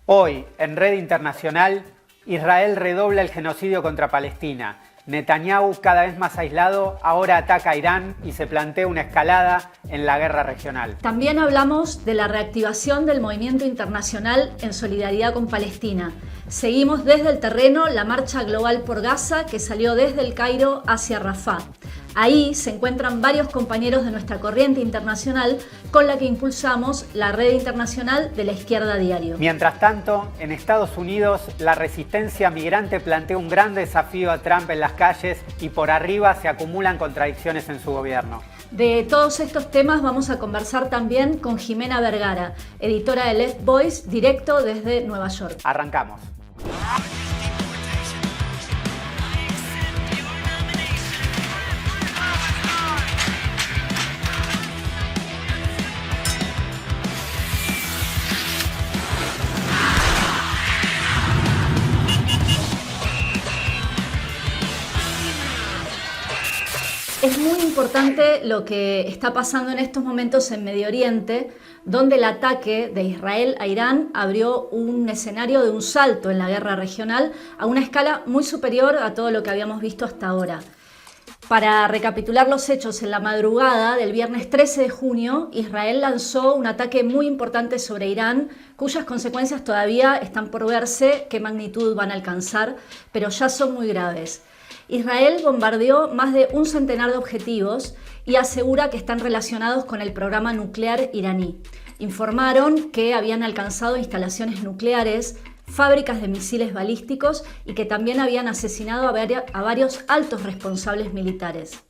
Hoy, en Red Internacional, Israel redobla el genocidio contra Palestina. Netanyahu, cada vez más aislado, ahora ataca a Irán y se plantea una escalada en la guerra regional. También hablamos de la reactivación del movimiento internacional en solidaridad con Palestina. Seguimos desde el terreno la marcha global por Gaza que salió desde el Cairo hacia Rafah. Ahí se encuentran varios compañeros de nuestra corriente internacional con la que impulsamos la Red Internacional de la Izquierda Diario. Mientras tanto, en Estados Unidos, la resistencia migrante plantea un gran desafío a Trump en las calles y por arriba se acumulan contradicciones en su gobierno. De todos estos temas vamos a conversar también con Jimena Vergara, editora de Left Voice, directo desde Nueva York. Arrancamos. Es muy importante lo que está pasando en estos momentos en Medio Oriente, donde el ataque de Israel a Irán abrió un escenario de un salto en la guerra regional a una escala muy superior a todo lo que habíamos visto hasta ahora. Para recapitular los hechos, en la madrugada del viernes 13 de junio, Israel lanzó un ataque muy importante sobre Irán, cuyas consecuencias todavía están por verse qué magnitud van a alcanzar, pero ya son muy graves. Israel bombardeó más de un centenar de objetivos y asegura que están relacionados con el programa nuclear iraní. Informaron que habían alcanzado instalaciones nucleares, fábricas de misiles balísticos y que también habían asesinado a varios altos responsables militares.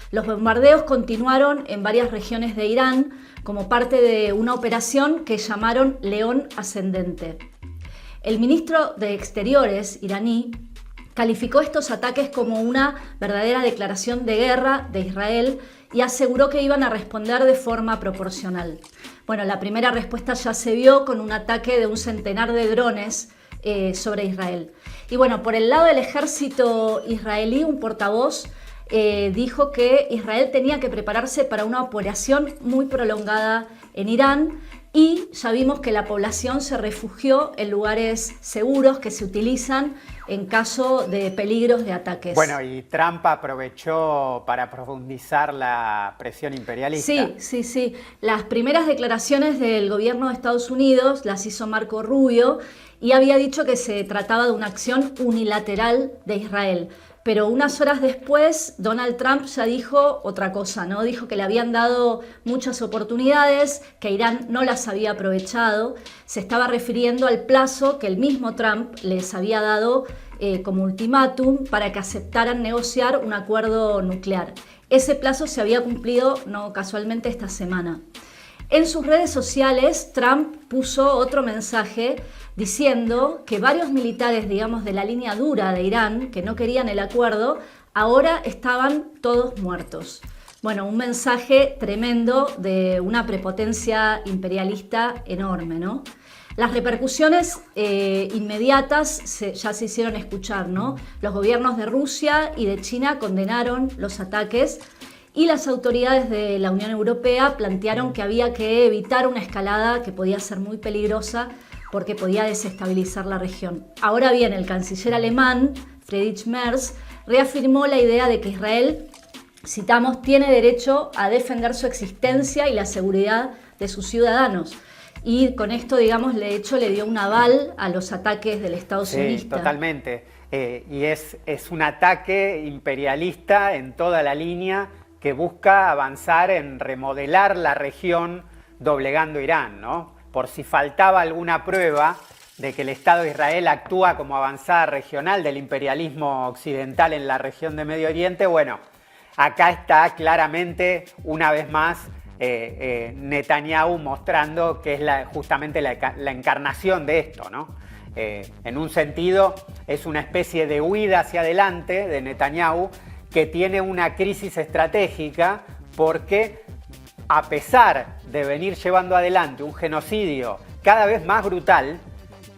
Los bombardeos continuaron en varias regiones de Irán como parte de una operación que llamaron León Ascendente. El ministro de Exteriores iraní calificó estos ataques como una verdadera declaración de guerra de Israel y aseguró que iban a responder de forma proporcional. Bueno, la primera respuesta ya se vio con un ataque de un centenar de drones sobre Israel. Y bueno, por el lado del ejército israelí, un portavoz dijo que Israel tenía que prepararse para una operación muy prolongada en Irán y ya vimos que la población se refugió en lugares seguros que se utilizan en caso de peligros de ataques. Bueno, y Trump aprovechó para profundizar la presión imperialista. Sí. Las primeras declaraciones del gobierno de Estados Unidos las hizo Marco Rubio y había dicho que se trataba de una acción unilateral de Israel. Pero unas horas después, Donald Trump ya dijo otra cosa, ¿no? Dijo que le habían dado muchas oportunidades, que Irán no las había aprovechado. Se estaba refiriendo al plazo que el mismo Trump les había dado como ultimátum para que aceptaran negociar un acuerdo nuclear. Ese plazo se había cumplido, no casualmente, esta semana. En sus redes sociales, Trump puso otro mensaje diciendo que varios militares, digamos, de la línea dura de Irán, que no querían el acuerdo, ahora estaban todos muertos. Bueno, un mensaje tremendo de una prepotencia imperialista enorme, ¿no? Las repercusiones inmediatas ya se hicieron escuchar, ¿no? Los gobiernos de Rusia y de China condenaron los ataques y las autoridades de la Unión Europea plantearon que había que evitar una escalada que podía ser muy peligrosa porque podía desestabilizar la región. Ahora bien, el canciller alemán, Friedrich Merz, reafirmó la idea de que Israel, citamos, tiene derecho a defender su existencia y la seguridad de sus ciudadanos. Y con esto, digamos, de hecho, le dio un aval a los ataques del Estado sionista. Sí, totalmente. Y es un ataque imperialista en toda la línea que busca avanzar en remodelar la región doblegando Irán, ¿no? Por si faltaba alguna prueba de que el Estado de Israel actúa como avanzada regional del imperialismo occidental en la región de Medio Oriente, bueno, acá está claramente, una vez más, Netanyahu mostrando que es justamente la encarnación de esto, ¿no? En un sentido, es una especie de huida hacia adelante de Netanyahu que tiene una crisis estratégica porque, a pesar de venir llevando adelante un genocidio cada vez más brutal,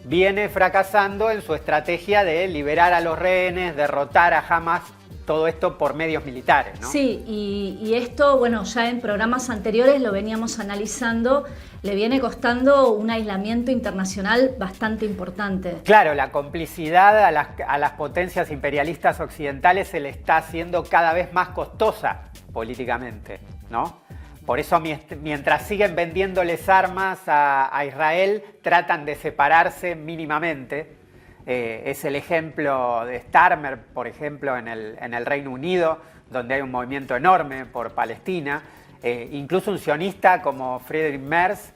viene fracasando en su estrategia de liberar a los rehenes, derrotar a Hamas todo esto por medios militares, ¿no? Sí, y esto, bueno, ya en programas anteriores lo veníamos analizando, le viene costando un aislamiento internacional bastante importante. Claro, la complicidad a las potencias imperialistas occidentales se le está haciendo cada vez más costosa políticamente, ¿no? Por eso mientras siguen vendiéndoles armas a Israel, tratan de separarse mínimamente. Es el ejemplo de Starmer, por ejemplo, en el Reino Unido, donde hay un movimiento enorme por Palestina. Incluso un sionista como Friedrich Merz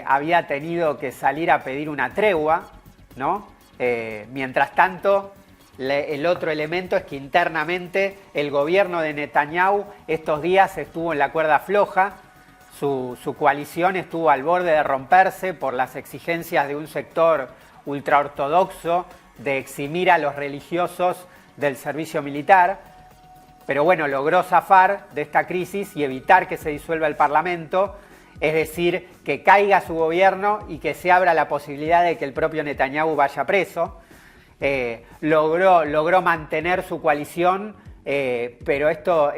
había tenido que salir a pedir una tregua, ¿no? Mientras tanto, el otro elemento es que internamente el gobierno de Netanyahu estos días estuvo en la cuerda floja. Su coalición estuvo al borde de romperse por las exigencias de un sector ultraortodoxo de eximir a los religiosos del servicio militar, pero bueno, logró zafar de esta crisis y evitar que se disuelva el Parlamento, es decir, que caiga su gobierno y que se abra la posibilidad de que el propio Netanyahu vaya preso. Logró mantener su coalición, pero esto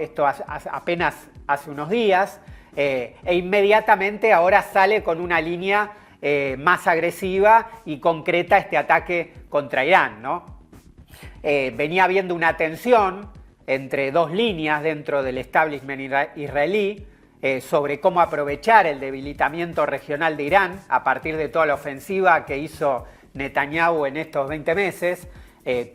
apenas hace unos días, e inmediatamente ahora sale con una línea más agresiva y concreta este ataque contra Irán, ¿no? Venía habiendo una tensión entre dos líneas dentro del establishment israelí sobre cómo aprovechar el debilitamiento regional de Irán a partir de toda la ofensiva que hizo Netanyahu en estos 20 meses.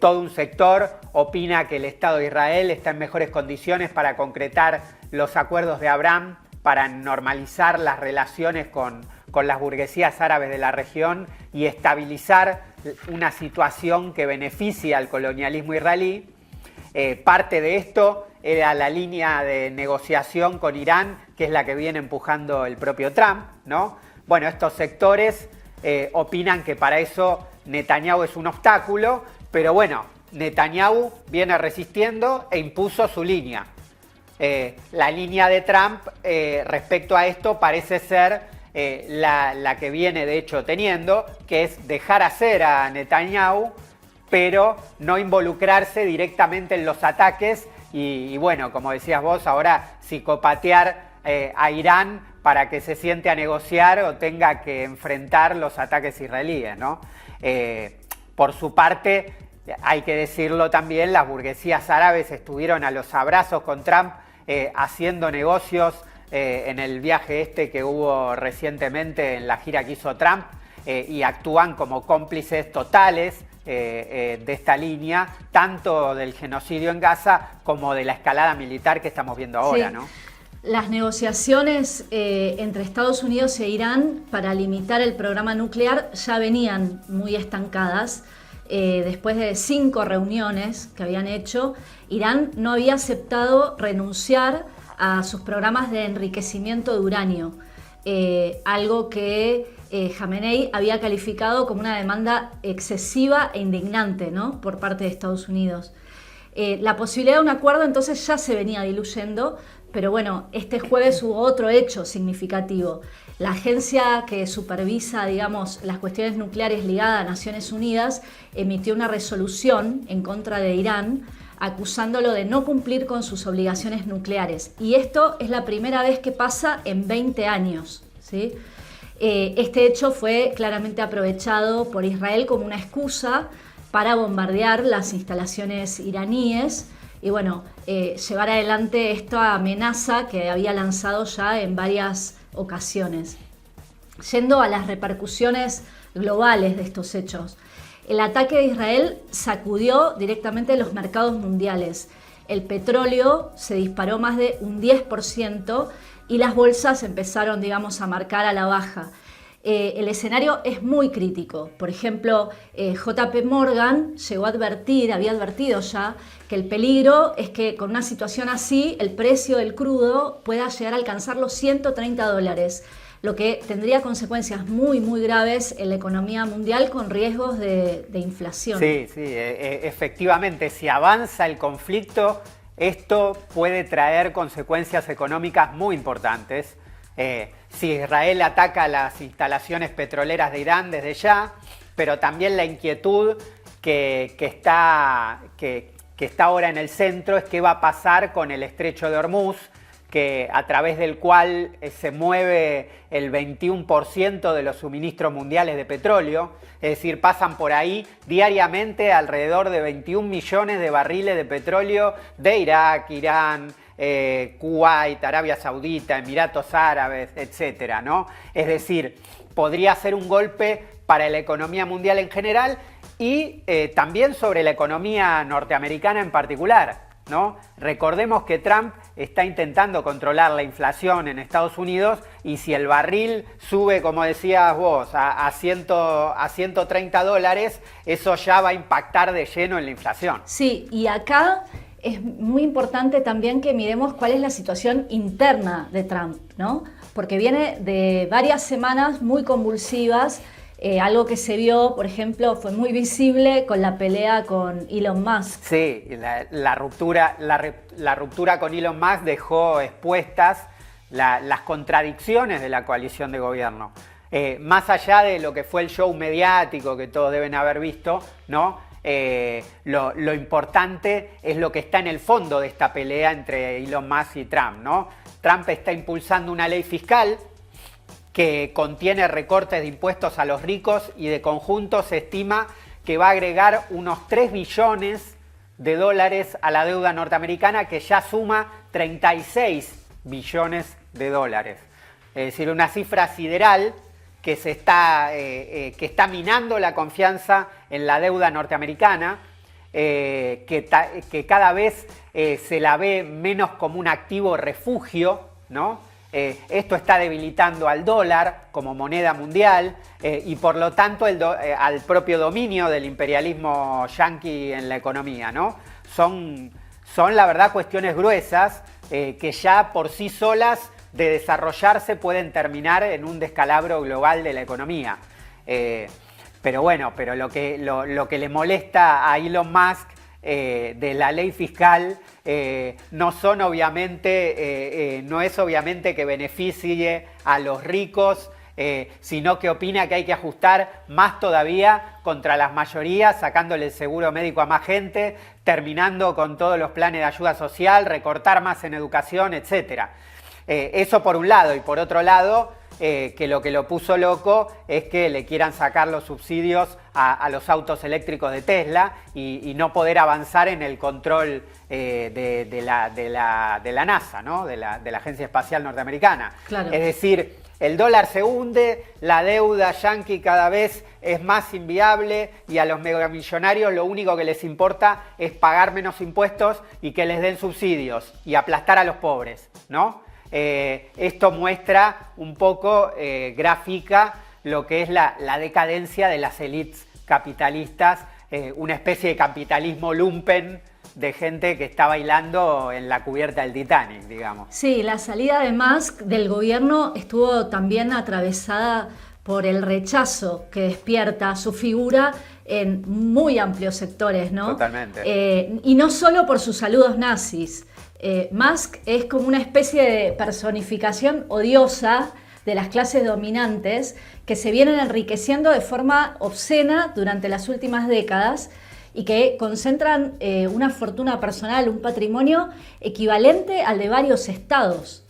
Todo un sector opina que el Estado de Israel está en mejores condiciones para concretar los acuerdos de Abraham, para normalizar las relaciones con las burguesías árabes de la región y estabilizar una situación que beneficie al colonialismo israelí. Parte de esto era la línea de negociación con Irán, que es la que viene empujando el propio Trump, ¿no? Bueno, estos sectores opinan que para eso Netanyahu es un obstáculo, pero bueno, Netanyahu viene resistiendo e impuso su línea. La línea de Trump respecto a esto parece ser la que viene de hecho teniendo, que es dejar hacer a Netanyahu, pero no involucrarse directamente en los ataques y bueno, como decías vos, ahora psicopatear a Irán para que se siente a negociar o tenga que enfrentar los ataques israelíes, ¿no? Por su parte, hay que decirlo también, las burguesías árabes estuvieron a los abrazos con Trump haciendo negocios en el viaje que hubo recientemente en la gira que hizo Trump y actúan como cómplices totales de esta línea, tanto del genocidio en Gaza como de la escalada militar que estamos viendo ahora, sí, ¿no? Las negociaciones entre Estados Unidos e Irán para limitar el programa nuclear ya venían muy estancadas. Después de 5 reuniones que habían hecho, Irán no había aceptado renunciar a sus programas de enriquecimiento de uranio, algo que Jamenei había calificado como una demanda excesiva e indignante, ¿no?, por parte de Estados Unidos. La posibilidad de un acuerdo entonces ya se venía diluyendo, pero bueno, este jueves hubo otro hecho significativo. La agencia que supervisa, digamos, las cuestiones nucleares ligada a Naciones Unidas emitió una resolución en contra de Irán acusándolo de no cumplir con sus obligaciones nucleares. Y esto es la primera vez que pasa en 20 años, ¿sí? Este hecho fue claramente aprovechado por Israel como una excusa para bombardear las instalaciones iraníes y bueno, llevar adelante esta amenaza que había lanzado ya en varias ocasiones. Yendo a las repercusiones globales de estos hechos, el ataque de Israel sacudió directamente los mercados mundiales. El petróleo se disparó más de un 10% y las bolsas empezaron, digamos, a marcar a la baja. El escenario es muy crítico. Por ejemplo, JP Morgan llegó a advertir, había advertido ya, que el peligro es que con una situación así el precio del crudo pueda llegar a alcanzar los $130, lo que tendría consecuencias muy, muy graves en la economía mundial con riesgos de inflación. Sí, sí, efectivamente, si avanza el conflicto, esto puede traer consecuencias económicas muy importantes. Si Israel ataca las instalaciones petroleras de Irán desde ya, pero también la inquietud que que está ahora en el centro es qué va a pasar con el estrecho de Hormuz, a través del cual se mueve el 21% de los suministros mundiales de petróleo. Es decir, pasan por ahí diariamente alrededor de 21 millones de barriles de petróleo de Irak, Irán, Kuwait, Arabia Saudita, Emiratos Árabes, etcétera, ¿no? Es decir, podría ser un golpe para la economía mundial en general y también sobre la economía norteamericana en particular, ¿no? Recordemos que Trump está intentando controlar la inflación en Estados Unidos y si el barril sube, como decías vos, a 130 dólares, eso ya va a impactar de lleno en la inflación. Sí, y acá es muy importante también que miremos cuál es la situación interna de Trump, ¿no? Porque viene de varias semanas muy convulsivas. Algo que se vio, por ejemplo, fue muy visible con la pelea con Elon Musk. Sí, la ruptura con Elon Musk dejó expuestas las contradicciones de la coalición de gobierno. Más allá de lo que fue el show mediático que todos deben haber visto, ¿no? Lo importante es lo que está en el fondo de esta pelea entre Elon Musk y Trump, ¿no? Trump está impulsando una ley fiscal que contiene recortes de impuestos a los ricos y de conjunto se estima que va a agregar unos 3 billones de dólares a la deuda norteamericana, que ya suma 36 billones de dólares. Es decir, una cifra sideral que está minando la confianza en la deuda norteamericana, que cada vez se la ve menos como un activo refugio, ¿no? Esto está debilitando al dólar como moneda mundial y por lo tanto al propio dominio del imperialismo yanqui en la economía, ¿no? Son la verdad cuestiones gruesas que ya por sí solas de desarrollarse pueden terminar en un descalabro global de la economía. Pero bueno, lo que le molesta a Elon Musk de la ley fiscal no es obviamente que beneficie a los ricos, sino que opina que hay que ajustar más todavía contra las mayorías, sacándole el seguro médico a más gente, terminando con todos los planes de ayuda social, recortar más en educación, etc. Eso por un lado, y por otro lado, que lo puso loco es que le quieran sacar los subsidios a los autos eléctricos de Tesla y no poder avanzar en el control de la NASA, ¿no? de la Agencia Espacial Norteamericana. Claro. Es decir, el dólar se hunde, la deuda yanqui cada vez es más inviable y a los megamillonarios lo único que les importa es pagar menos impuestos y que les den subsidios y aplastar a los pobres, ¿no? Esto muestra un poco, grafica lo que es la decadencia de las élites capitalistas, una especie de capitalismo lumpen de gente que está bailando en la cubierta del Titanic, digamos. Sí, la salida de Musk del gobierno estuvo también atravesada por el rechazo que despierta su figura en muy amplios sectores, ¿no? Totalmente. Y no solo por sus saludos nazis. Musk es como una especie de personificación odiosa de las clases dominantes que se vienen enriqueciendo de forma obscena durante las últimas décadas y que concentran una fortuna personal, un patrimonio equivalente al de varios estados.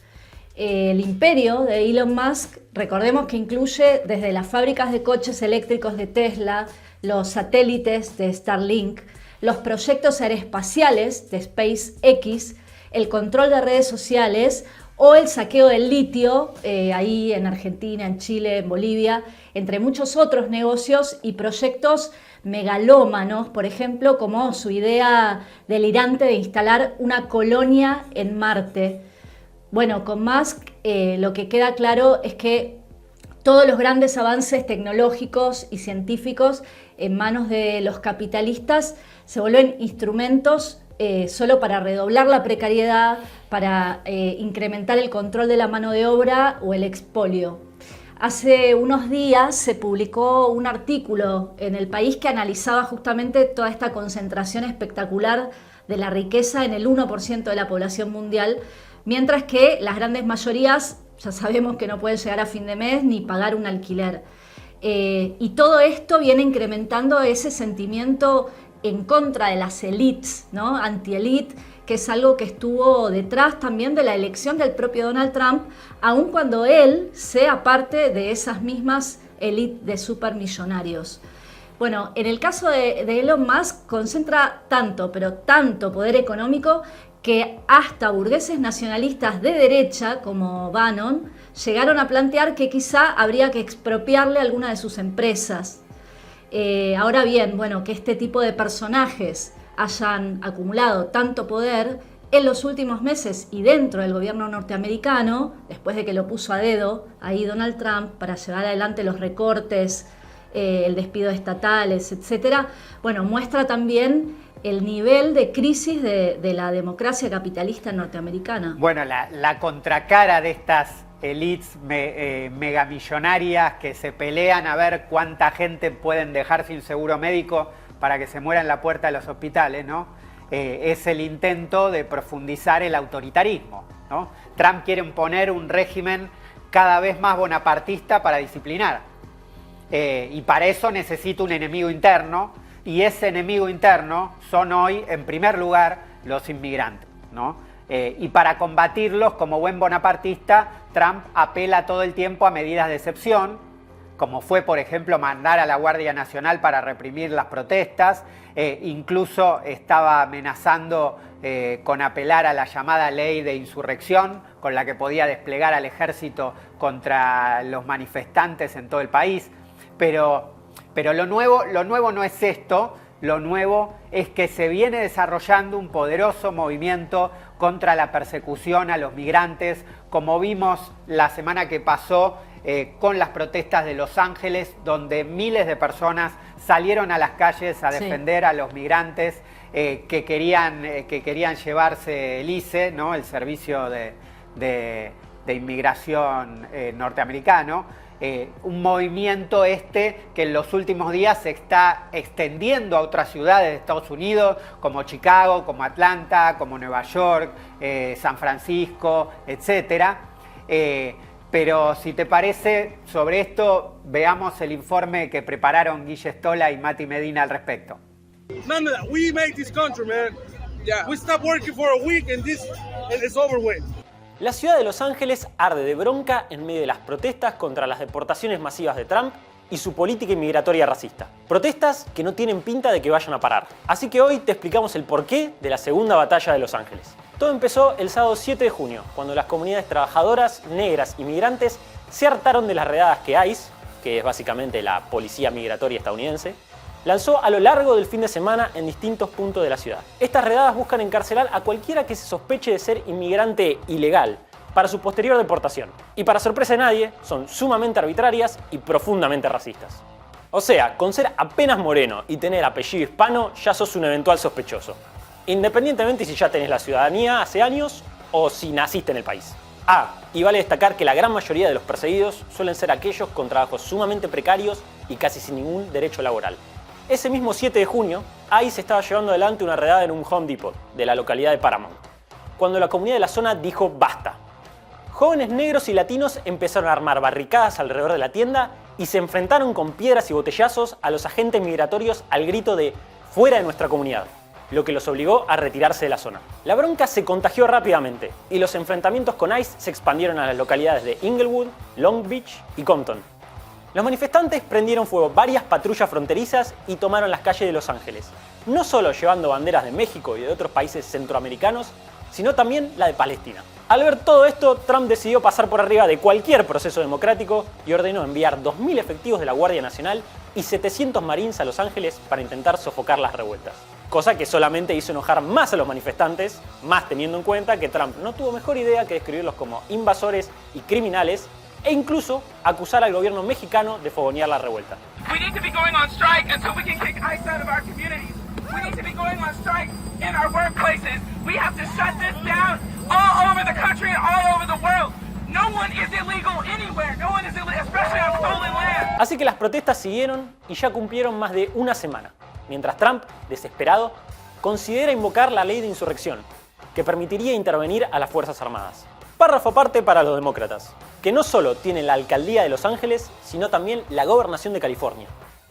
El imperio de Elon Musk, recordemos que incluye desde las fábricas de coches eléctricos de Tesla, los satélites de Starlink, los proyectos aeroespaciales de SpaceX, el control de redes sociales o el saqueo del litio, ahí en Argentina, en Chile, en Bolivia, entre muchos otros negocios y proyectos megalómanos, por ejemplo, como su idea delirante de instalar una colonia en Marte. Bueno, con Musk lo que queda claro es que todos los grandes avances tecnológicos y científicos en manos de los capitalistas se vuelven instrumentos solo para redoblar la precariedad, para incrementar el control de la mano de obra o el expolio. Hace unos días se publicó un artículo en El País que analizaba justamente toda esta concentración espectacular de la riqueza en el 1% de la población mundial, mientras que las grandes mayorías ya sabemos que no pueden llegar a fin de mes ni pagar un alquiler. Y todo esto viene incrementando ese sentimiento en contra de las élites, ¿no? Anti-élite, que es algo que estuvo detrás también de la elección del propio Donald Trump, aun cuando él sea parte de esas mismas élites de supermillonarios. Bueno, en el caso de Elon Musk concentra tanto, pero tanto poder económico que hasta burgueses nacionalistas de derecha, como Bannon, llegaron a plantear que quizá habría que expropiarle alguna de sus empresas. Ahora bien, bueno, que este tipo de personajes hayan acumulado tanto poder en los últimos meses y dentro del gobierno norteamericano, después de que lo puso a dedo ahí Donald Trump para llevar adelante los recortes, el despido de estatales, etcétera, bueno, muestra también el nivel de crisis de la democracia capitalista norteamericana. Bueno, la contracara de estas élites megamillonarias que se pelean a ver cuánta gente pueden dejar sin seguro médico para que se muera en la puerta de los hospitales, ¿no? Es el intento de profundizar el autoritarismo, ¿no? Trump quiere imponer un régimen cada vez más bonapartista para disciplinar. Y para eso necesita un enemigo interno, y ese enemigo interno son hoy, en primer lugar, los inmigrantes, ¿no? Y para combatirlos, como buen bonapartista, Trump apela todo el tiempo a medidas de excepción, como fue, por ejemplo, mandar a la Guardia Nacional para reprimir las protestas, incluso estaba amenazando con apelar a la llamada ley de insurrección, con la que podía desplegar al ejército contra los manifestantes en todo el país. Pero lo nuevo no es esto, lo nuevo es que se viene desarrollando un poderoso movimiento contra la persecución a los migrantes, como vimos la semana que pasó con las protestas de Los Ángeles, donde miles de personas salieron a las calles a defender a los migrantes que querían llevarse el ICE, ¿no? El servicio de inmigración norteamericano. Un movimiento que en los últimos días se está extendiendo a otras ciudades de Estados Unidos, como Chicago, como Atlanta, como Nueva York, San Francisco, etc. Pero si te parece, sobre esto veamos el informe que prepararon Guille Stola y Mati Medina al respecto. None of that. We made this country, man. Yeah. We stopped working for a week and it's over with. La ciudad de Los Ángeles arde de bronca en medio de las protestas contra las deportaciones masivas de Trump y su política inmigratoria racista. Protestas que no tienen pinta de que vayan a parar. Así que hoy te explicamos el porqué de la segunda batalla de Los Ángeles. Todo empezó el sábado 7 de junio, cuando las comunidades trabajadoras, negras y migrantes se hartaron de las redadas que ICE, que es básicamente la policía migratoria estadounidense, lanzó a lo largo del fin de semana en distintos puntos de la ciudad. Estas redadas buscan encarcelar a cualquiera que se sospeche de ser inmigrante ilegal para su posterior deportación. Y para sorpresa de nadie, son sumamente arbitrarias y profundamente racistas. O sea, con ser apenas moreno y tener apellido hispano, ya sos un eventual sospechoso. Independientemente si ya tenés la ciudadanía hace años o si naciste en el país. Y vale destacar que la gran mayoría de los perseguidos suelen ser aquellos con trabajos sumamente precarios y casi sin ningún derecho laboral. Ese mismo 7 de junio, ICE estaba llevando adelante una redada en un Home Depot de la localidad de Paramount, cuando la comunidad de la zona dijo basta. Jóvenes negros y latinos empezaron a armar barricadas alrededor de la tienda y se enfrentaron con piedras y botellazos a los agentes migratorios al grito de "fuera de nuestra comunidad", lo que los obligó a retirarse de la zona. La bronca se contagió rápidamente y los enfrentamientos con ICE se expandieron a las localidades de Inglewood, Long Beach y Compton. Los manifestantes prendieron fuego varias patrullas fronterizas y tomaron las calles de Los Ángeles, no solo llevando banderas de México y de otros países centroamericanos, sino también la de Palestina. Al ver todo esto, Trump decidió pasar por arriba de cualquier proceso democrático y ordenó enviar 2.000 efectivos de la Guardia Nacional y 700 marines a Los Ángeles para intentar sofocar las revueltas. Cosa que solamente hizo enojar más a los manifestantes, más teniendo en cuenta que Trump no tuvo mejor idea que describirlos como invasores y criminales, e incluso acusar al gobierno mexicano de fogonear la revuelta. We need to be going on strike until we can kick ICE out of our communities. We need to be going on strike in our workplaces. We have to shut this down all over the country and all over the world. No one is illegal anywhere. No one is illegal, especially on stolen land. Así que las protestas siguieron y ya cumplieron más de una semana, mientras Trump, desesperado, considera invocar la ley de insurrección, que permitiría intervenir a las Fuerzas Armadas. Párrafo aparte para los demócratas, que no solo tienen la alcaldía de Los Ángeles, sino también la gobernación de California.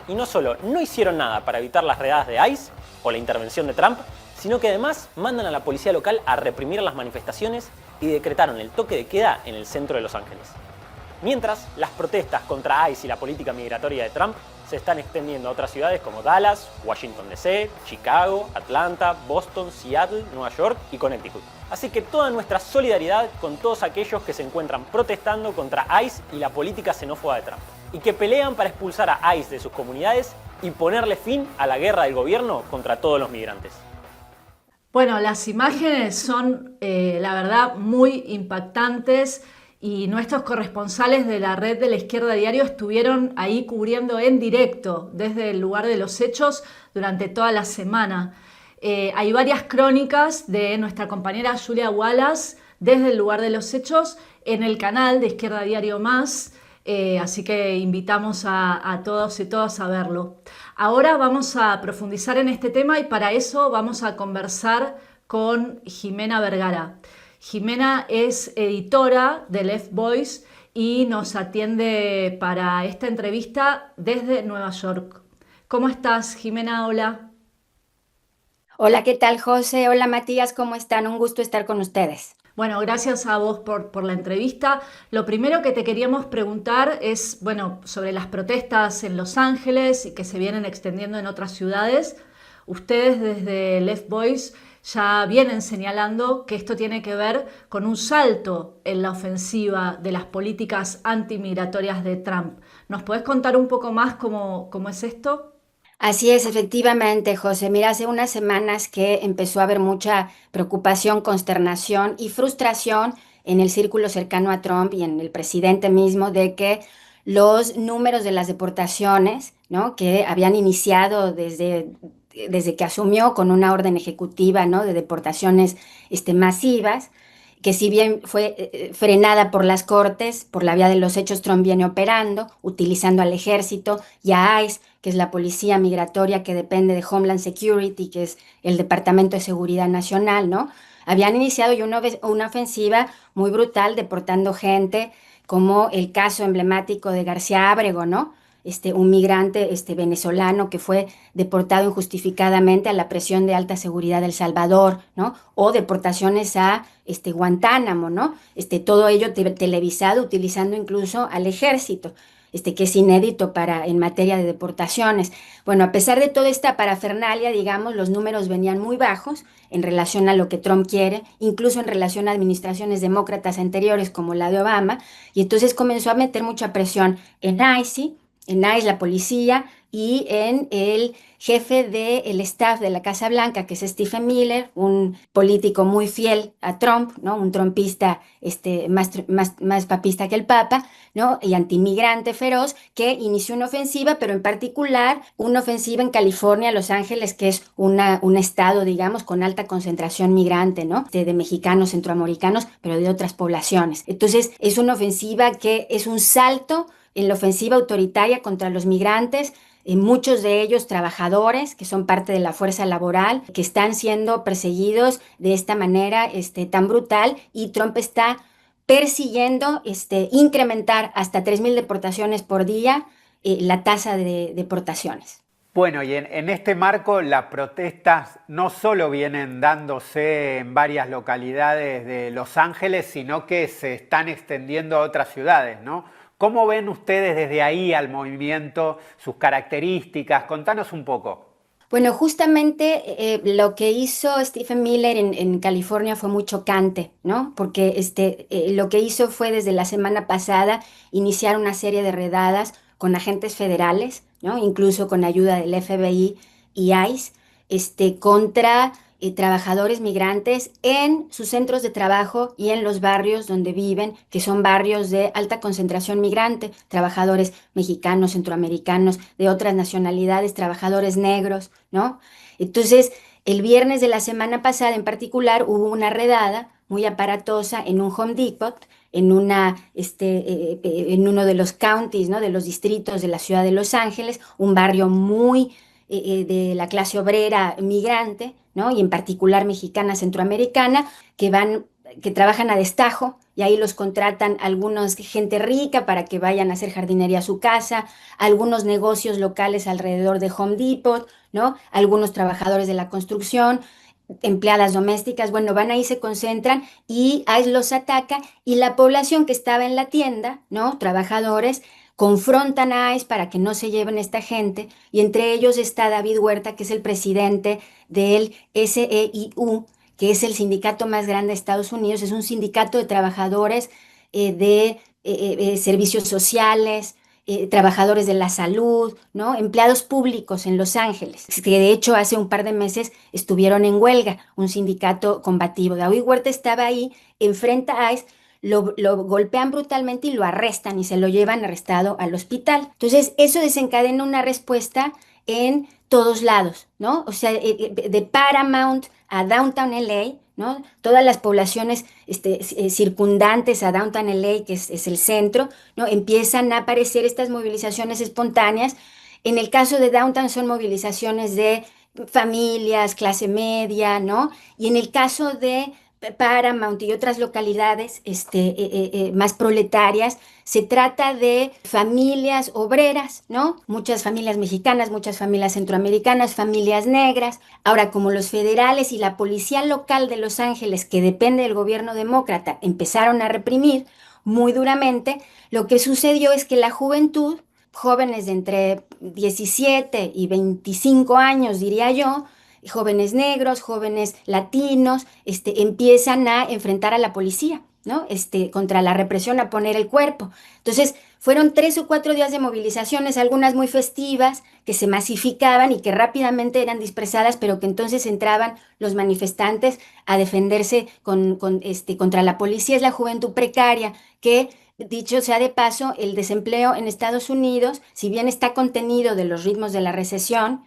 Y no solo no hicieron nada para evitar las redadas de ICE o la intervención de Trump, sino que además mandan a la policía local a reprimir las manifestaciones y decretaron el toque de queda en el centro de Los Ángeles. Mientras, las protestas contra ICE y la política migratoria de Trump se están extendiendo a otras ciudades como Dallas, Washington DC, Chicago, Atlanta, Boston, Seattle, Nueva York y Connecticut. Así que toda nuestra solidaridad con todos aquellos que se encuentran protestando contra ICE y la política xenófoba de Trump, y que pelean para expulsar a ICE de sus comunidades y ponerle fin a la guerra del gobierno contra todos los migrantes. Bueno, las imágenes son, la verdad, muy impactantes y nuestros corresponsales de la red de la Izquierda Diario estuvieron ahí cubriendo en directo desde el lugar de los hechos durante toda la semana. Hay varias crónicas de nuestra compañera Julia Wallace desde el lugar de los hechos en el canal de Izquierda Diario Más, así que invitamos a todos y todas a verlo. Ahora vamos a profundizar en este tema y para eso vamos a conversar con Jimena Vergara. Jimena es editora de Left Voice y nos atiende para esta entrevista desde Nueva York. ¿Cómo estás, Jimena? Hola. Hola, ¿qué tal, José? Hola, Matías, ¿cómo están? Un gusto estar con ustedes. Bueno, gracias a vos por la entrevista. Lo primero que te queríamos preguntar es, bueno, sobre las protestas en Los Ángeles y que se vienen extendiendo en otras ciudades. Ustedes desde Left Voice ya vienen señalando que esto tiene que ver con un salto en la ofensiva de las políticas antimigratorias de Trump. ¿Nos podés contar un poco más cómo es esto? Así es, efectivamente, José. Mira, hace unas semanas que empezó a haber mucha preocupación, consternación y frustración en el círculo cercano a Trump y en el presidente mismo de que los números de las deportaciones, ¿no?, que habían iniciado desde que asumió con una orden ejecutiva, ¿no?, de deportaciones masivas, que si bien fue frenada por las cortes, por la vía de los hechos, Trump viene operando, utilizando al ejército y a ICE, que es la policía migratoria que depende de Homeland Security, que es el Departamento de Seguridad Nacional, ¿no? Habían iniciado ya una ofensiva muy brutal, deportando gente, como el caso emblemático de García Ábrego, ¿no? Un migrante venezolano que fue deportado injustificadamente a la prisión de alta seguridad de El Salvador, ¿no? O deportaciones a Guantánamo, ¿no? Todo ello televisado, utilizando incluso al ejército, que es inédito en materia de deportaciones. Bueno, a pesar de toda esta parafernalia, digamos, los números venían muy bajos en relación a lo que Trump quiere, incluso en relación a administraciones demócratas anteriores como la de Obama, y entonces comenzó a meter mucha presión en ICE, la policía, y en el jefe del staff de la Casa Blanca, que es Stephen Miller, un político muy fiel a Trump, ¿no? Un trumpista más papista que el Papa, ¿no? Y antimigrante feroz, que inició una ofensiva, pero en particular una ofensiva en California, Los Ángeles, que es un estado, digamos, con alta concentración migrante, ¿no? De mexicanos, centroamericanos, pero de otras poblaciones. Entonces, es una ofensiva que es un salto en la ofensiva autoritaria contra los migrantes, muchos de ellos trabajadores que son parte de la fuerza laboral, que están siendo perseguidos de esta manera tan brutal, y Trump está persiguiendo incrementar hasta 3,000 deportaciones por día la tasa de deportaciones. Bueno, y en este marco las protestas no solo vienen dándose en varias localidades de Los Ángeles, sino que se están extendiendo a otras ciudades, ¿no? ¿Cómo ven ustedes desde ahí al movimiento, sus características? Contanos un poco. Bueno, justamente lo que hizo Stephen Miller en California fue muy chocante, ¿no? Porque lo que hizo fue desde la semana pasada iniciar una serie de redadas con agentes federales, ¿no? Incluso con ayuda del FBI y ICE, contra trabajadores migrantes en sus centros de trabajo y en los barrios donde viven, que son barrios de alta concentración migrante, trabajadores mexicanos, centroamericanos, de otras nacionalidades, trabajadores negros, ¿no? Entonces, el viernes de la semana pasada en particular hubo una redada muy aparatosa en un Home Depot, en uno de los counties, ¿no?, de los distritos de la ciudad de Los Ángeles, un barrio muy de la clase obrera migrante, ¿no?, y en particular mexicana, centroamericana, que van que trabajan a destajo y ahí los contratan algunos gente rica para que vayan a hacer jardinería a su casa, algunos negocios locales alrededor de Home Depot, ¿no? Algunos trabajadores de la construcción, empleadas domésticas, bueno, van ahí, se concentran y ICE los ataca y la población que estaba en la tienda, ¿no? Trabajadores, confrontan a ICE para que no se lleven esta gente y entre ellos está David Huerta, que es el presidente del SEIU, que es el sindicato más grande de Estados Unidos, es un sindicato de trabajadores servicios sociales, trabajadores de la salud, ¿no? Empleados públicos en Los Ángeles, que de hecho hace un par de meses estuvieron en huelga, un sindicato combativo. David Huerta estaba ahí, enfrenta a ICE, lo golpean brutalmente y lo arrestan y se lo llevan arrestado al hospital. Entonces, eso desencadena una respuesta en todos lados, ¿no? O sea, de Paramount a Downtown LA, ¿no? Todas las poblaciones circundantes a Downtown LA, que es el centro, ¿no? Empiezan a aparecer estas movilizaciones espontáneas. En el caso de Downtown son movilizaciones de familias, clase media, ¿no? Y en el caso de Paramount y otras localidades más proletarias, se trata de familias obreras, ¿no? Muchas familias mexicanas, muchas familias centroamericanas, familias negras. Ahora, como los federales y la policía local de Los Ángeles, que depende del gobierno demócrata, empezaron a reprimir muy duramente, lo que sucedió es que la juventud, jóvenes de entre 17 y 25 años, diría yo, jóvenes negros, jóvenes latinos, empiezan a enfrentar a la policía, ¿no? Contra la represión, a poner el cuerpo. Entonces, fueron 3 o 4 días de movilizaciones, algunas muy festivas, que se masificaban y que rápidamente eran dispersadas, pero que entonces entraban los manifestantes a defenderse contra la policía. Es la juventud precaria que, dicho sea de paso, el desempleo en Estados Unidos, si bien está contenido de los ritmos de la recesión,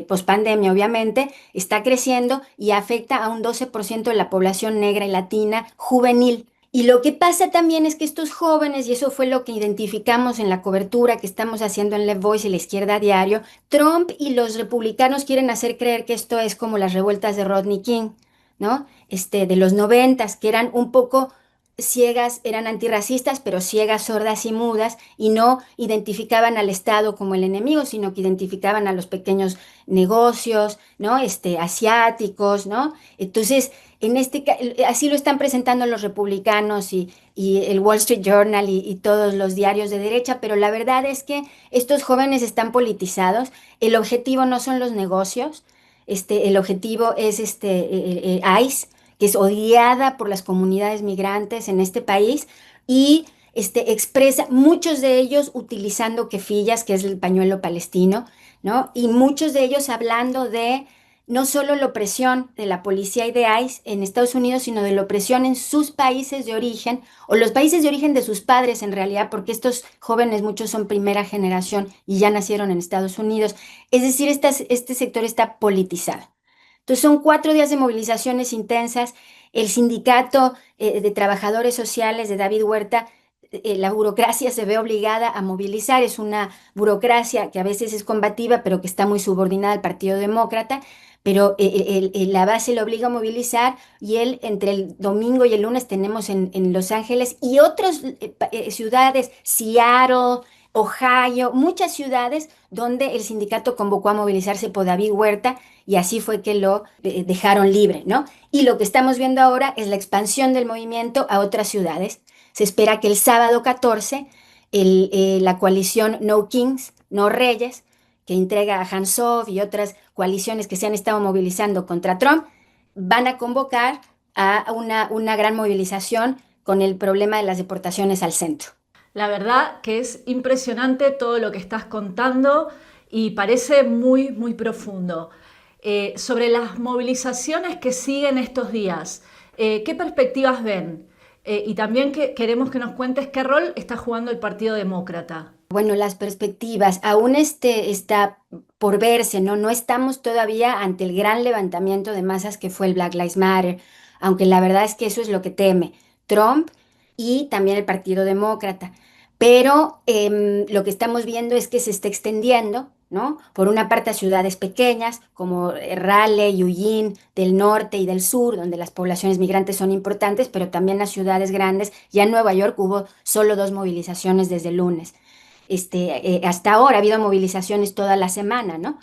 pospandemia obviamente, está creciendo y afecta a un 12% de la población negra y latina juvenil. Y lo que pasa también es que estos jóvenes, y eso fue lo que identificamos en la cobertura que estamos haciendo en Left Voice y la izquierda a diario, Trump y los republicanos quieren hacer creer que esto es como las revueltas de Rodney King, ¿no? De los 90s, que eran un poco ciegas, eran antirracistas, pero ciegas, sordas y mudas, y no identificaban al Estado como el enemigo, sino que identificaban a los pequeños negocios, ¿no? Asiáticos, ¿no? Entonces, así lo están presentando los republicanos y el Wall Street Journal y todos los diarios de derecha, pero la verdad es que estos jóvenes están politizados, el objetivo no son los negocios, el objetivo es ICE, que es odiada por las comunidades migrantes en este país y expresa, muchos de ellos utilizando kefiyas, que es el pañuelo palestino, ¿no? Y muchos de ellos hablando de no solo la opresión de la policía y de ICE en Estados Unidos, sino de la opresión en sus países de origen, o los países de origen de sus padres en realidad, porque estos jóvenes muchos son primera generación y ya nacieron en Estados Unidos. Es decir, este sector está politizado. Entonces son 4 días de movilizaciones intensas. El sindicato de trabajadores sociales de David Huerta, la burocracia se ve obligada a movilizar. Es una burocracia que a veces es combativa, pero que está muy subordinada al Partido Demócrata. Pero la base lo obliga a movilizar y entre el domingo y el lunes tenemos en Los Ángeles y otras ciudades, Seattle, Ohio, muchas ciudades donde el sindicato convocó a movilizarse por David Huerta y así fue que lo dejaron libre, ¿no? Y lo que estamos viendo ahora es la expansión del movimiento a otras ciudades. Se espera que el sábado 14 la coalición No Kings, No Reyes, que entrega a Hansov y otras coaliciones que se han estado movilizando contra Trump, van a convocar a una gran movilización con el problema de las deportaciones al centro. La verdad que es impresionante todo lo que estás contando y parece muy, muy profundo. Sobre las movilizaciones que siguen estos días, ¿qué perspectivas ven? Y también queremos que nos cuentes qué rol está jugando el Partido Demócrata. Bueno, las perspectivas aún está por verse, ¿no? No estamos todavía ante el gran levantamiento de masas que fue el Black Lives Matter, aunque la verdad es que eso es lo que teme Trump y también el Partido Demócrata. Pero lo que estamos viendo es que se está extendiendo, ¿no? Por una parte a ciudades pequeñas como Raleigh, Eugene, del norte y del sur, donde las poblaciones migrantes son importantes, pero también a ciudades grandes. Ya en Nueva York hubo solo 2 movilizaciones desde el lunes. Hasta ahora ha habido movilizaciones toda la semana, ¿no?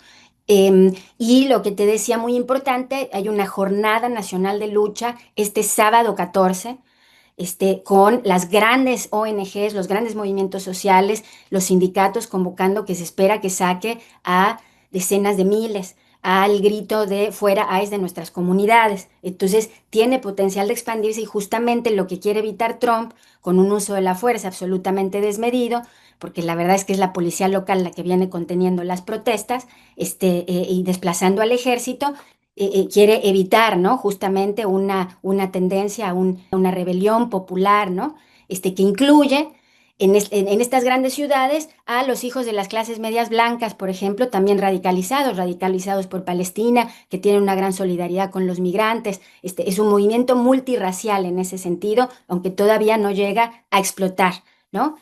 Y lo que te decía muy importante, hay una jornada nacional de lucha este sábado 14, con las grandes ONGs, los grandes movimientos sociales, los sindicatos convocando que se espera que saque a decenas de miles al grito de fuera ICE de nuestras comunidades. Entonces tiene potencial de expandirse y justamente lo que quiere evitar Trump con un uso de la fuerza absolutamente desmedido, porque la verdad es que es la policía local la que viene conteniendo las protestas y desplazando al ejército, quiere evitar, ¿no? Justamente una tendencia a una rebelión popular, ¿no? Que incluye en estas grandes ciudades a los hijos de las clases medias blancas, por ejemplo, también radicalizados por Palestina, que tienen una gran solidaridad con los migrantes. Es un movimiento multirracial en ese sentido, aunque todavía no llega a explotar, ¿no?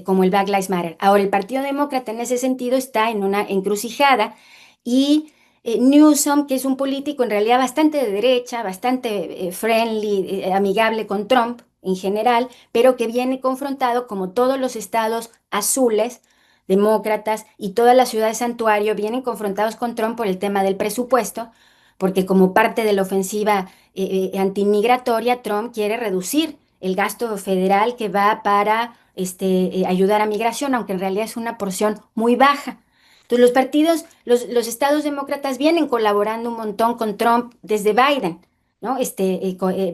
Como el Black Lives Matter. Ahora, el Partido Demócrata en ese sentido está en una encrucijada y Newsom, que es un político en realidad bastante de derecha, bastante friendly, amigable con Trump en general, pero que viene confrontado, como todos los estados azules, demócratas y todas las ciudades santuario, vienen confrontados con Trump por el tema del presupuesto, porque como parte de la ofensiva antimigratoria, Trump quiere reducir el gasto federal que va para ayudar a migración, aunque en realidad es una porción muy baja. Entonces los estados demócratas vienen colaborando un montón con Trump desde Biden, ¿no?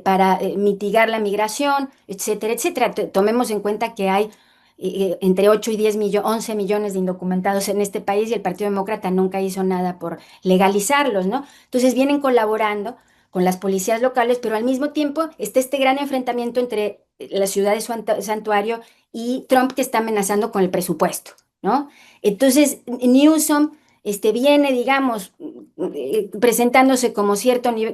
Para mitigar la migración, etcétera, etcétera. Tomemos en cuenta que hay entre 8 y 11 millones de indocumentados en este país y el Partido Demócrata nunca hizo nada por legalizarlos, ¿no? Entonces vienen colaborando con las policías locales, pero al mismo tiempo está este gran enfrentamiento entre las ciudades santuario y Trump, que está amenazando con el presupuesto, ¿no? Entonces Newsom viene, digamos, presentándose como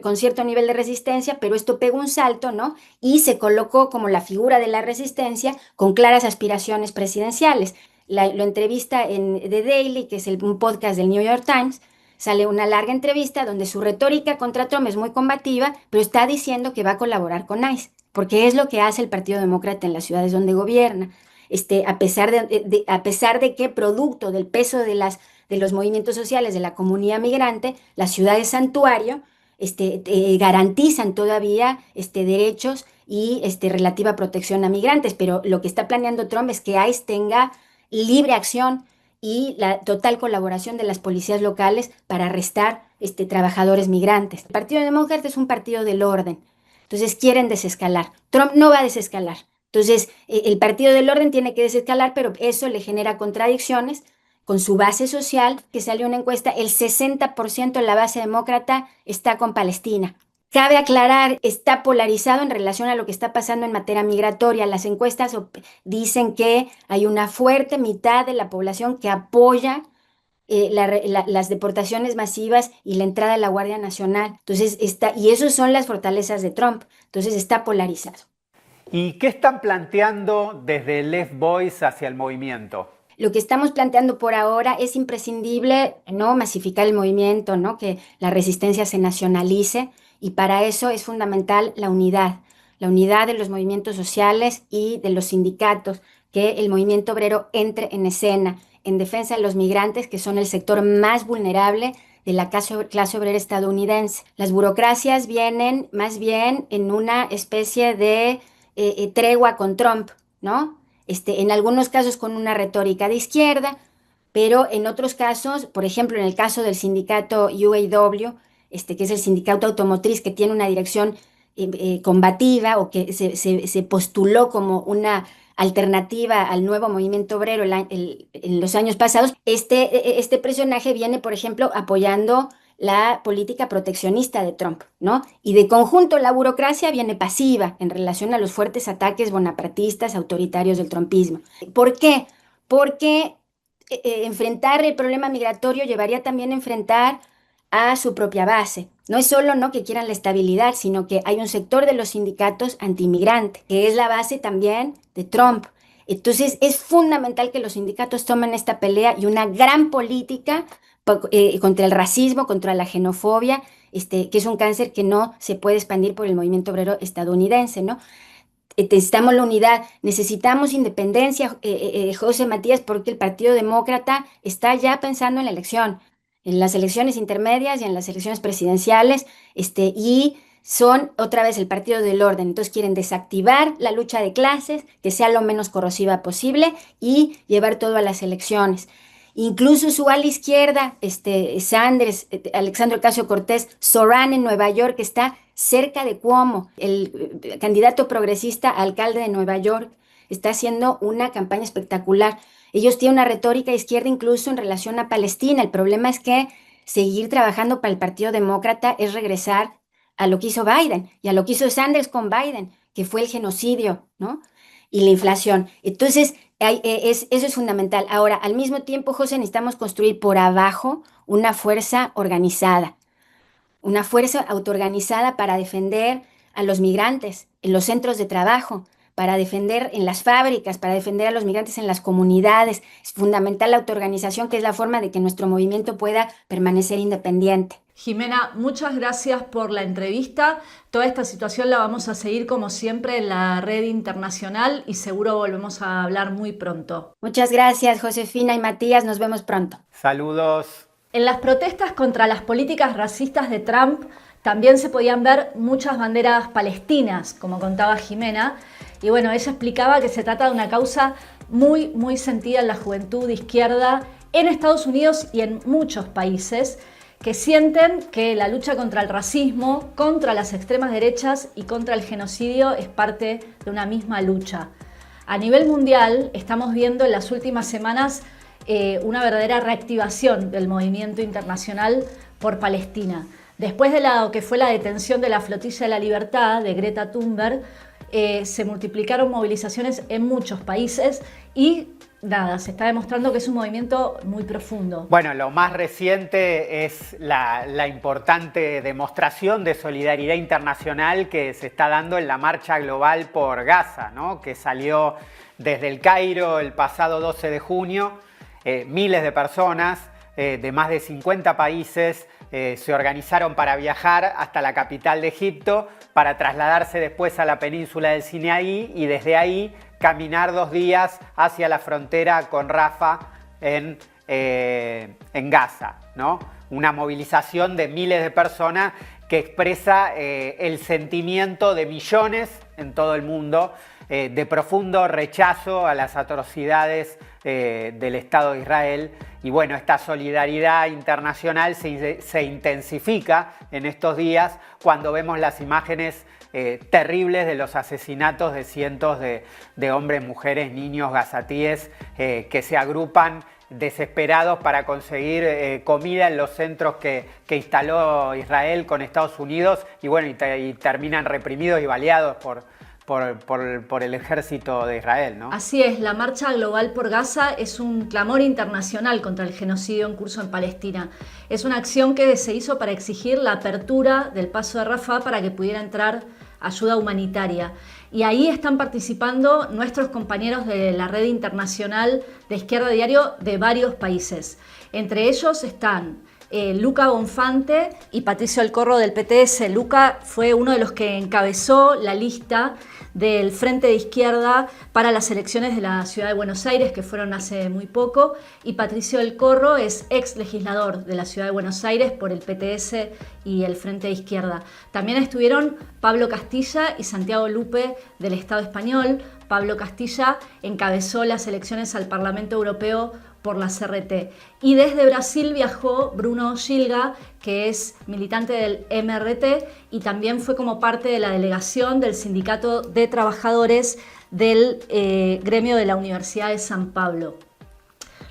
con cierto nivel de resistencia, pero esto pegó un salto, ¿no? Y se colocó como la figura de la resistencia con claras aspiraciones presidenciales. Lo entrevista en The Daily, que es un podcast del New York Times. Sale una larga entrevista donde su retórica contra Trump es muy combativa, pero está diciendo que va a colaborar con ICE, porque es lo que hace el Partido Demócrata en las ciudades donde gobierna. A pesar de que producto del peso de los movimientos sociales de la comunidad migrante, las ciudades santuario garantizan todavía derechos y relativa protección a migrantes, pero lo que está planeando Trump es que ICE tenga libre acción y la total colaboración de las policías locales para arrestar trabajadores migrantes. El Partido Demócrata es un partido del orden, entonces quieren desescalar. Trump no va a desescalar. Entonces, el Partido del Orden tiene que desescalar, pero eso le genera contradicciones con su base social, que salió una encuesta, el 60% de la base demócrata está con Palestina. Cabe aclarar, está polarizado en relación a lo que está pasando en materia migratoria. Las encuestas dicen que hay una fuerte mitad de la población que apoya las deportaciones masivas y la entrada de la Guardia Nacional. Entonces, y esas son las fortalezas de Trump. Entonces, está polarizado. ¿Y qué están planteando desde el Left Voice hacia el movimiento? Lo que estamos planteando por ahora es imprescindible, ¿no? Masificar el movimiento, ¿no? Que la resistencia se nacionalice, y para eso es fundamental la unidad de los movimientos sociales y de los sindicatos, que el movimiento obrero entre en escena en defensa de los migrantes, que son el sector más vulnerable de la clase obrera estadounidense. Las burocracias vienen más bien en una especie de tregua con Trump, ¿no? En algunos casos con una retórica de izquierda, pero en otros casos, por ejemplo, en el caso del sindicato UAW, que es el sindicato automotriz, que tiene una dirección combativa, o que se postuló como una alternativa al nuevo movimiento obrero en los años pasados, este personaje viene, por ejemplo, apoyando la política proteccionista de Trump, ¿no? Y de conjunto la burocracia viene pasiva en relación a los fuertes ataques bonapartistas, autoritarios del trumpismo. ¿Por qué? Porque enfrentar el problema migratorio llevaría también a enfrentar a su propia base. No es solo, ¿no?, que quieran la estabilidad, sino que hay un sector de los sindicatos antiinmigrante, que es la base también de Trump. Entonces es fundamental que los sindicatos tomen esta pelea y una gran política contra el racismo, contra la xenofobia, que es un cáncer que no se puede expandir por el movimiento obrero estadounidense, ¿no? Necesitamos la unidad, necesitamos independencia, José Matías, porque el Partido Demócrata está ya pensando en la elección, en las elecciones intermedias y en las elecciones presidenciales, y son otra vez el partido del orden. Entonces quieren desactivar la lucha de clases, que sea lo menos corrosiva posible y llevar todo a las elecciones. Incluso su ala izquierda, Sanders, Alexandria Ocasio-Cortez, Zoran en Nueva York, está cerca de Cuomo, el candidato progresista a alcalde de Nueva York, está haciendo una campaña espectacular. Ellos tienen una retórica izquierda incluso en relación a Palestina. El problema es que seguir trabajando para el Partido Demócrata es regresar a lo que hizo Biden y a lo que hizo Sanders con Biden, que fue el genocidio, ¿no? Y la inflación. Entonces, eso es fundamental. Ahora, al mismo tiempo, José, necesitamos construir por abajo una fuerza organizada, una fuerza autoorganizada para defender a los migrantes en los centros de trabajo, para defender en las fábricas, para defender a los migrantes en las comunidades. Es fundamental la autoorganización, que es la forma de que nuestro movimiento pueda permanecer independiente. Jimena, muchas gracias por la entrevista. Toda esta situación la vamos a seguir como siempre en la red internacional y seguro volvemos a hablar muy pronto. Muchas gracias, Josefina y Matías. Nos vemos pronto. Saludos. En las protestas contra las políticas racistas de Trump también se podían ver muchas banderas palestinas, como contaba Jimena. Y bueno, ella explicaba que se trata de una causa muy sentida en la juventud de izquierda en Estados Unidos y en muchos países, que sienten que la lucha contra el racismo, contra las extremas derechas y contra el genocidio es parte de una misma lucha. A nivel mundial estamos viendo en las últimas semanas una verdadera reactivación del movimiento internacional por Palestina. Después de lo que fue la detención de la Flotilla de la Libertad de Greta Thunberg, se multiplicaron movilizaciones en muchos países y nada, se está demostrando que es un movimiento muy profundo. Bueno, lo más reciente es la importante demostración de solidaridad internacional que se está dando en la Marcha Global por Gaza, ¿no? Que salió desde el Cairo el pasado 12 de junio. Miles de personas de más de 50 países se organizaron para viajar hasta la capital de Egipto, para trasladarse después a la península del Sinaí y desde ahí caminar 2 días hacia la frontera con Rafah en Gaza, ¿no? Una movilización de miles de personas que expresa el sentimiento de millones en todo el mundo de profundo rechazo a las atrocidades del Estado de Israel. Y bueno, esta solidaridad internacional se intensifica en estos días cuando vemos las imágenes terribles de los asesinatos de cientos de hombres, mujeres, niños gazatíes que se agrupan desesperados para conseguir comida en los centros que instaló Israel con Estados Unidos y bueno, y terminan reprimidos y baleados por el ejército de Israel, ¿no? Así es, la Marcha Global por Gaza es un clamor internacional contra el genocidio en curso en Palestina. Es una acción que se hizo para exigir la apertura del paso de Rafah para que pudiera entrar ayuda humanitaria. Y ahí están participando nuestros compañeros de la red internacional de Izquierda Diario de varios países. Entre ellos están Luca Bonfante y Patricio Elcorro del PTS. Luca fue uno de los que encabezó la lista del Frente de Izquierda para las elecciones de la Ciudad de Buenos Aires, que fueron hace muy poco, y Patricio Elcorro es ex legislador de la Ciudad de Buenos Aires por el PTS y el Frente de Izquierda. También estuvieron Pablo Castilla y Santiago Lupe del Estado español. Pablo Castilla encabezó las elecciones al Parlamento Europeo por la CRT. Y desde Brasil viajó Bruno Gilga, que es militante del MRT y también fue como parte de la delegación del Sindicato de Trabajadores del gremio de la Universidad de San Pablo.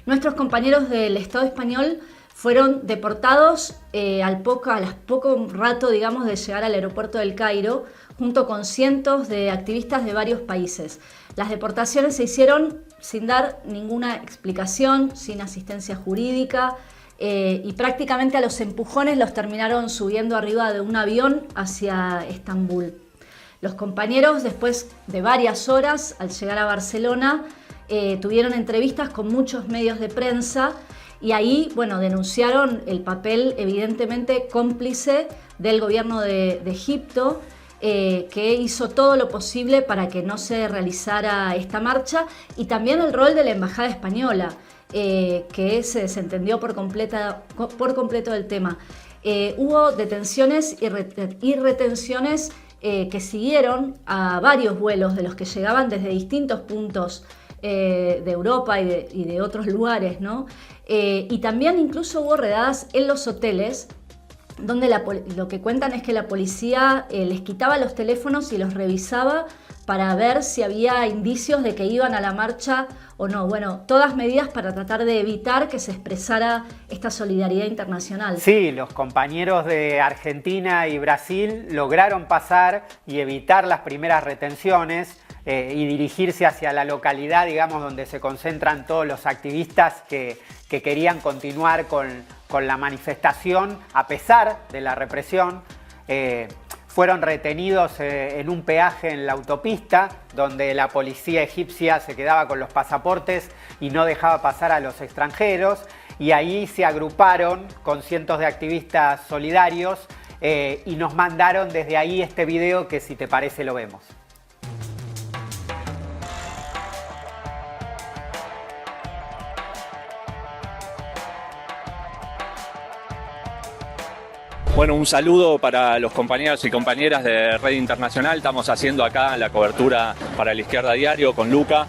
Nuestros compañeros del Estado español fueron deportados a poco rato, digamos, de llegar al aeropuerto del Cairo, junto con cientos de activistas de varios países. Las deportaciones se hicieron sin dar ninguna explicación, sin asistencia jurídica y prácticamente a los empujones los terminaron subiendo arriba de un avión hacia Estambul. Los compañeros, después de varias horas, al llegar a Barcelona, tuvieron entrevistas con muchos medios de prensa y ahí, bueno, denunciaron el papel evidentemente cómplice del gobierno de Egipto, que hizo todo lo posible para que no se realizara esta marcha, y también el rol de la Embajada Española, que se desentendió por completo del tema. Hubo detenciones y retenciones que siguieron a varios vuelos de los que llegaban desde distintos puntos de Europa y de otros lugares, ¿no? Y también incluso hubo redadas en los hoteles, donde lo que cuentan es que la policía les quitaba los teléfonos y los revisaba para ver si había indicios de que iban a la marcha o no. Bueno, todas medidas para tratar de evitar que se expresara esta solidaridad internacional. Sí, los compañeros de Argentina y Brasil lograron pasar y evitar las primeras retenciones y dirigirse hacia la localidad, digamos, donde se concentran todos los activistas que querían continuar con la manifestación a pesar de la represión. Fueron retenidos en un peaje en la autopista, donde la policía egipcia se quedaba con los pasaportes y no dejaba pasar a los extranjeros, y ahí se agruparon con cientos de activistas solidarios y nos mandaron desde ahí este video que, si te parece, lo vemos. Bueno, un saludo para los compañeros y compañeras de Red Internacional. Estamos haciendo acá la cobertura para La Izquierda Diario con Luca.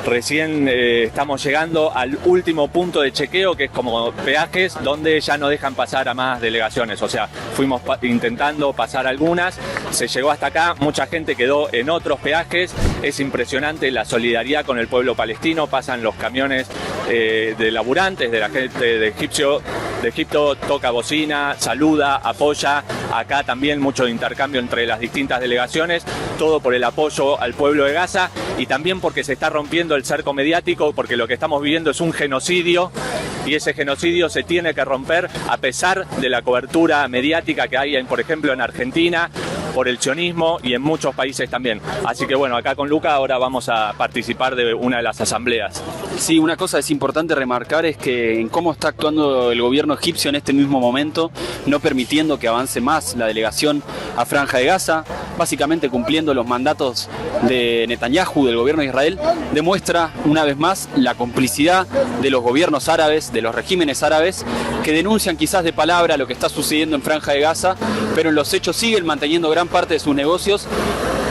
Recién estamos llegando al último punto de chequeo, que es como peajes, donde ya no dejan pasar a más delegaciones. O sea, fuimos intentando pasar algunas, se llegó hasta acá, mucha gente quedó en otros peajes. Es impresionante la solidaridad con el pueblo palestino. Pasan los camiones de laburantes, de la gente de Egipto, toca bocina, saluda, apoya. Acá también mucho intercambio entre las distintas delegaciones, todo por el apoyo al pueblo de Gaza y también porque se está rompiendo el cerco mediático, porque lo que estamos viviendo es un genocidio y ese genocidio se tiene que romper a pesar de la cobertura mediática que hay, por ejemplo, en Argentina, por el sionismo y en muchos países también. Así que bueno, acá con Luca ahora vamos a participar de una de las asambleas. Sí, una cosa es importante remarcar es que en cómo está actuando el gobierno egipcio en este mismo momento, no permitiendo que avance más la delegación a Franja de Gaza, básicamente cumpliendo los mandatos de Netanyahu, del gobierno de Israel, demuestra una vez más la complicidad de los gobiernos árabes, de los regímenes árabes, que denuncian quizás de palabra lo que está sucediendo en Franja de Gaza, pero en los hechos siguen manteniendo gran parte de sus negocios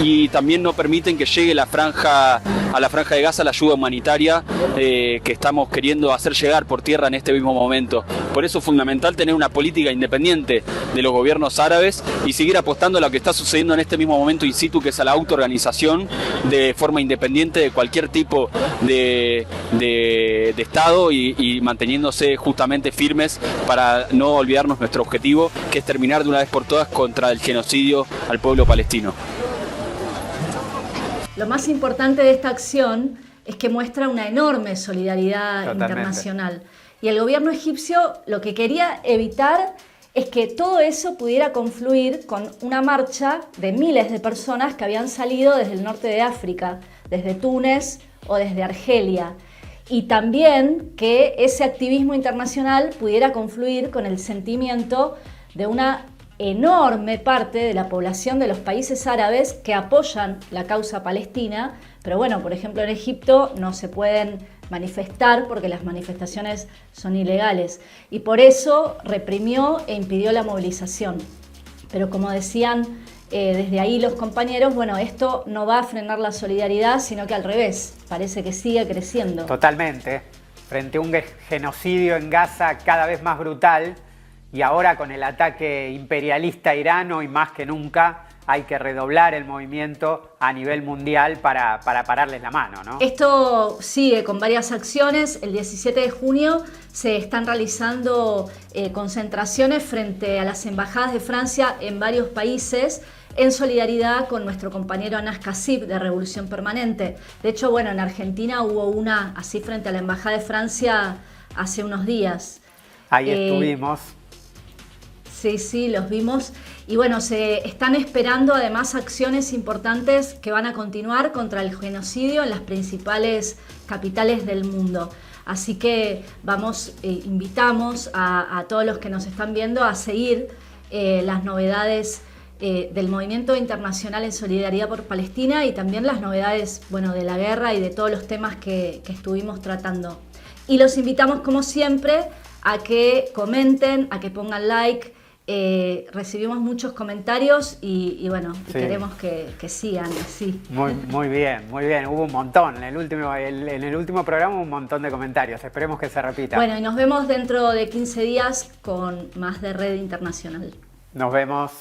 y también no permiten que llegue a la franja de Gaza la ayuda humanitaria que estamos queriendo hacer llegar por tierra en este mismo momento. Por eso es fundamental tener una política independiente de los gobiernos árabes y seguir apostando a lo que está sucediendo en este mismo momento in situ, que es a la autoorganización de forma independiente de cualquier tipo de Estado y manteniéndose justamente firmes para no olvidarnos nuestro objetivo, que es terminar de una vez por todas contra el genocidio al pueblo palestino. Lo más importante de esta acción es que muestra una enorme solidaridad internacional. Y el gobierno egipcio lo que quería evitar es que todo eso pudiera confluir con una marcha de miles de personas que habían salido desde el norte de África, desde Túnez o desde Argelia. Y también que ese activismo internacional pudiera confluir con el sentimiento de una enorme parte de la población de los países árabes que apoyan la causa palestina, pero bueno, por ejemplo en Egipto no se pueden manifestar porque las manifestaciones son ilegales y por eso reprimió e impidió la movilización. Pero como decían desde ahí los compañeros, bueno, esto no va a frenar la solidaridad, sino que al revés, parece que sigue creciendo. Totalmente. Frente a un genocidio en Gaza cada vez más brutal, y ahora con el ataque imperialista a Irán, hoy más que nunca hay que redoblar el movimiento a nivel mundial para pararles la mano, ¿no? Esto sigue con varias acciones. El 17 de junio se están realizando concentraciones frente a las embajadas de Francia en varios países en solidaridad con nuestro compañero Anas Kassib de Revolución Permanente. De hecho, bueno, en Argentina hubo una así frente a la embajada de Francia hace unos días. Ahí estuvimos. Sí, los vimos. Y bueno, se están esperando además acciones importantes que van a continuar contra el genocidio en las principales capitales del mundo. Así que invitamos a todos los que nos están viendo a seguir las novedades del movimiento internacional en solidaridad por Palestina y también las novedades, de la guerra y de todos los temas que estuvimos tratando. Y los invitamos, como siempre, a que comenten, a que pongan like. Recibimos muchos comentarios y queremos que sigan así. Muy bien. Hubo un montón. En el último programa un montón de comentarios. Esperemos que se repita. Bueno, y nos vemos dentro de 15 días con más de Red Internacional. Nos vemos.